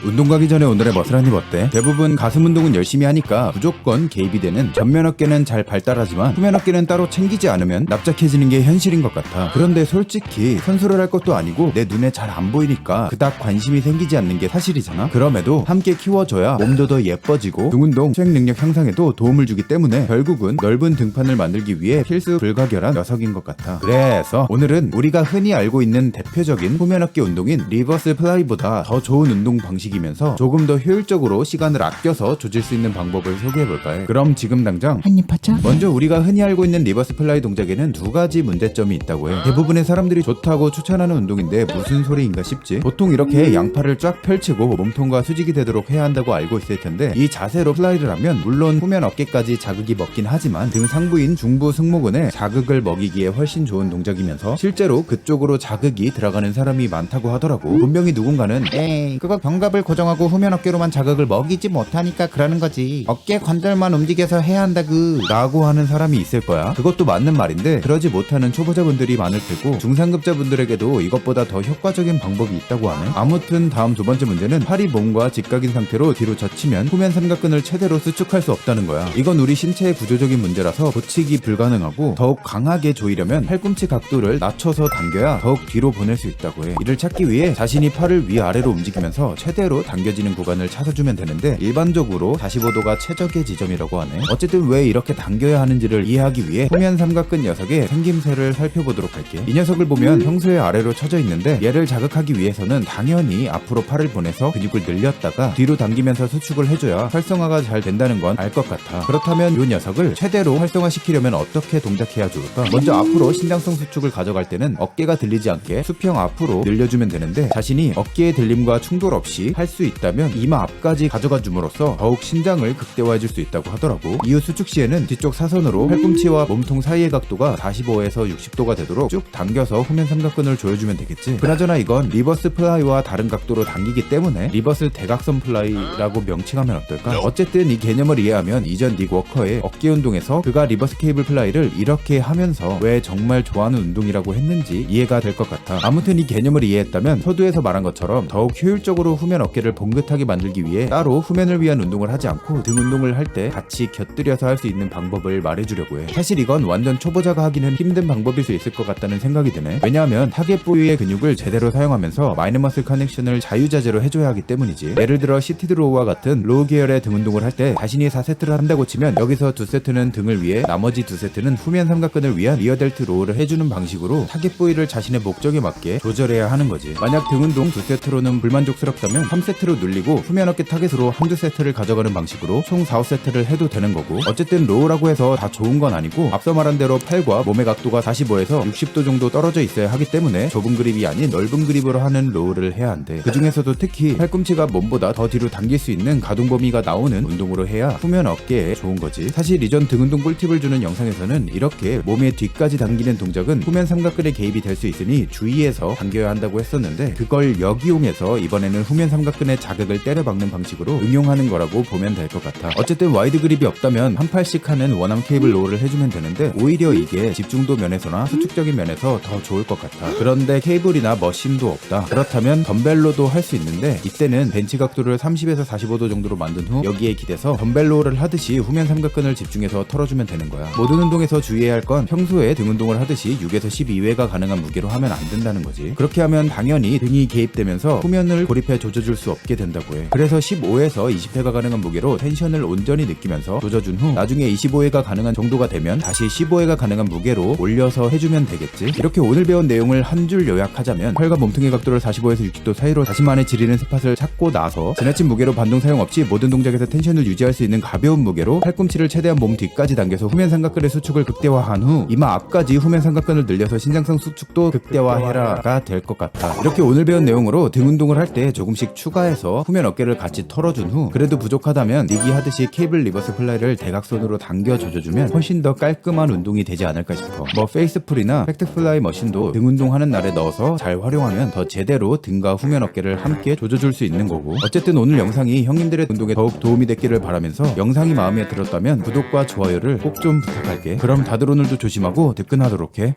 운동 가기 전에 오늘의 머슬 한입 어때? 대부분 가슴 운동은 열심히 하니까 무조건 개입이 되는 전면 어깨는 잘 발달하지만 후면 어깨는 따로 챙기지 않으면 납작해지는 게 현실인 것 같아. 그런데 솔직히 선수를 할 것도 아니고 내 눈에 잘 안 보이니까 그닥 관심이 생기지 않는 게 사실이잖아. 그럼에도 함께 키워줘야 몸도 더 예뻐지고 등 운동, 수행 능력 향상에도 도움을 주기 때문에 결국은 넓은 등판을 만들기 위해 필수 불가결한 녀석인 것 같아. 그래서 오늘은 우리가 흔히 알고 있는 대표적인 후면 어깨 운동인 리버스 플라이보다 더 좋은 운동 방식이면서 조금 더 효율적으로 시간을 아껴서 조질 수 있는 방법을 소개해볼까 해. 그럼 지금 당장 한입 하자. 먼저 우리가 흔히 알고 있는 리버스 플라이 동작에는 두 가지 문제점이 있다고 해. 대부분의 사람들이 좋다고 추천하는 운동인데 무슨 소리인가 싶지? 보통 이렇게 양팔을 쫙 펼치고 몸통과 수직이 되도록 해야 한다고 알고 있을 텐데 이 자세로 플라이를 하면 물론 후면 어깨까지 자극이 먹긴 하지만 등 상부인 중부 승모근에 자극을 먹이기에 훨씬 좋은 동작이면서 실제로 그쪽으로 자극이 들어가는 사람이 많다고 하더라고. 분명히 누군가는 에이, 그거 견갑을 고정하고 후면 어깨로만 자극을 먹이지 못하니까 그러는 거지. 어깨 관절만 움직여서 해야 한다구 라고 하는 사람이 있을 거야. 그것도 맞는 말인데 그러지 못하는 초보자분들이 많을 테고 중상급자분들에게도 이것보다 더 효과적인 방법이 있다고 하네. 아무튼 다음 두 번째 문제는 팔이 몸과 직각인 상태로 뒤로 젖히면 후면 삼각근을 최대로 수축할 수 없다는 거야. 이건 우리 신체의 구조적인 문제라서 고치기 불가능하고 더욱 강하게 조이려면 팔꿈치 각도를 낮춰서 당겨야 더욱 뒤로 보낼 수 있다고 해. 이를 찾기 위해 자신이 팔을 위아래로 움직이면서 최대로 당겨지는 구간을 찾아주면 되는데 일반적으로 45도가 최적의 지점이라고 하네. 어쨌든 왜 이렇게 당겨야 하는지를 이해하기 위해 후면 삼각근 녀석의 생김새를 살펴보도록 할게. 이 녀석을 보면 평소에 아래로 쳐져 있는데 얘를 자극하기 위해서는 당연히 앞으로 팔을 보내서 근육을 늘렸다가 뒤로 당기면서 수축을 해줘야 활성화가 잘 된다는 건 알 것 같아. 그렇다면 이 녀석을 최대로 활성화시키려면 어떻게 동작해야 좋을까? 먼저 앞으로 신장성 수축을 가져갈 때는 어깨가 들리지 않게 수평 앞으로 늘려주면 되는데 자신이 어깨의 들림과 충돌 없이 할 수 있다면 이마 앞까지 가져가 줌으로써 더욱 신장을 극대화해줄 수 있다고 하더라고. 이후 수축 시에는 뒤쪽 사선으로 팔꿈치와 몸통 사이의 각도가 45에서 60도가 되도록 쭉 당겨서 후면 삼각근을 조여주면 되겠지. 그나저나 이건 리버스 플라이와 다른 각도로 당기기 때문에 리버스 대각선 플라이라고 명칭하면 어떨까? 어쨌든 이 개념을 이해하면 이전 닉 워커의 어깨 운동에서 그가 리버스 케이블 플라이를 이렇게 하면서 왜 정말 좋아하는 운동이라고 했는지 이해가 될 것 같아. 아무튼 이 개념을 이해했다면 서두에서 말한 것처럼 더욱 효율적으로 후면 어깨를 봉긋하게 만들기 위해 따로 후면을 위한 운동을 하지 않고 등 운동을 할 때 같이 곁들여서 할 수 있는 방법을 말해주려고 해. 사실 이건 완전 초보자가 하기는 힘든 방법일 수 있을 것 같다는 생각이 드네. 왜냐하면 타겟 부위의 근육을 제대로 사용하면서 마이너 머슬 커넥션을 자유자재로 해줘야 하기 때문이지. 예를 들어 시티드 로우와 같은 로우 계열의 등 운동을 할 때 자신이 4세트를 한다고 치면 여기서 2세트는 등을 위해 나머지 2세트는 후면 삼각근을 위한 리어 델트 로우를 해주는 방식으로 타겟 부위를 자신의 목적에 맞게 조절해야 하는 거지. 만약 등 운동 2세트로는 불만족스럽다면 3세트로 늘리고 후면 어깨 타겟으로 한두 세트를 가져가는 방식으로 총 4, 5세트를 해도 되는 거고. 어쨌든 로우라고 해서 다 좋은 건 아니고 앞서 말한 대로 팔과 몸의 각도가 45에서 60도 정도 떨어져 있어야 하기 때문에 좁은 그립이 아닌 넓은 그립으로 하는 로우를 해야 한대. 그 중에서도 특히 팔꿈치가 몸보다 더 뒤로 당길 수 있는 가동 범위가 나오는 운동으로 해야 후면 어깨에 좋은 거지. 사실 이전 등 운동 꿀팁을 주는 영상에서는 이렇게 몸의 뒤까지 당기는 동작은 후면 삼각근에 개입이 될 수 있으니 주의해서 당겨야 한다고 했었는데 그걸 역이용해서 이번에는 후면 삼각근의 자극을 때려박는 방식으로 응용하는 거라고 보면 될 것 같아. 어쨌든 와이드 그립이 없다면 한 팔씩 하는 원암 케이블 로우를 해주면 되는데 오히려 이게 집중도 면에서나 수축적인 면에서 더 좋을 것 같아. 그런데 케이블이나 머신도 없다. 그렇다면 덤벨로도 할 수 있는데 이때는 벤치 각도를 30에서 45도 정도로 만든 후 여기에 기대서 덤벨 로우를 하듯이 후면 삼각근을 집중해서 털어주면 되는 거야. 모든 운동에서 주의해야 할 건 평소에 등 운동을 하듯이 6에서 12회가 가능한 무게로 하면 안 된다는 거지. 그렇게 하면 당연히 등이 개입되면서 후면을 고립해 조져줄 수 없게 된다고 해. 그래서 15에서 20회가 가능한 무게로 텐션을 온전히 느끼면서 조져준 후 나중에 25회가 가능한 정도가 되면 다시 15회가 가능한 무게로 올려서 해주면 되겠지. 이렇게 오늘 배운 내용을 한 줄 요약하자면 팔과 몸통의 각도를 45에서 60도 사이로 자신만의 지리는 스팟을 찾고 나서 지나친 무게로 반동 사용 없이 모든 동작에서 텐션을 유지할 수 있는 가벼운 무게로 팔꿈치를 최대한 몸 뒤까지 당겨서 후면 삼각근의 수축을 극대화한 후 이마 앞까지 후면 삼각근을 늘려서 신장성 수축도 극대화해라가 될 것 같아. 이렇게 오늘 배운 내용으로 등 운동을 할 때 조금씩 추가해서 후면 어깨를 같이 털어준 후 그래도 부족하다면 닉이 하듯이 케이블 리버스 플라이를 대각선으로 당겨 조져주면 훨씬 더 깔끔한 운동이 되지 않을까 싶어. 뭐 페이스풀이나 팩트 플라이 머신도 등 운동하는 날에 넣어서 잘 활용하면 더 제대로 등과 후면 어깨를 함께 조져줄 수 있는 거고. 어쨌든 오늘 영상이 형님들의 운동에 더욱 도움이 됐기를 바라면서 영상이 마음에 들었다면 구독과 좋아요를 꼭 좀 부탁할게. 그럼 다들 오늘도 조심하고 득근하도록 해.